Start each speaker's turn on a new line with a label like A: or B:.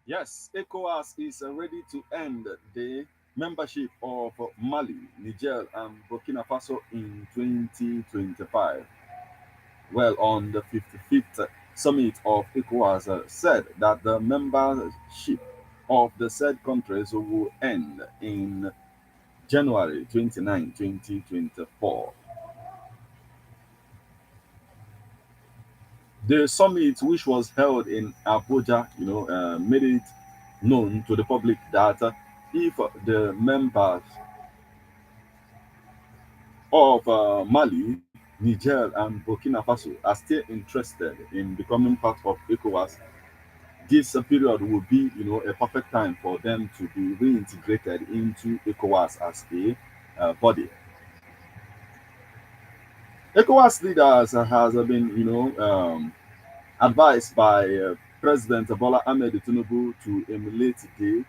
A: Yes, ECOWAS is ready to end the membership of Mali, Niger, and Burkina Faso in 2025. Well, on the 55th summit of ECOWAS said that the membership of the said countries will end in January 29, 2024. The summit, which was held in Abuja, made it known to the public that if the members of Mali, Niger, and Burkina Faso are still interested in becoming part of ECOWAS, this period will be, a perfect time for them to be reintegrated into ECOWAS as a body. ECOWAS leaders has been, advised by President Bola Ahmed Tinubu to emulate the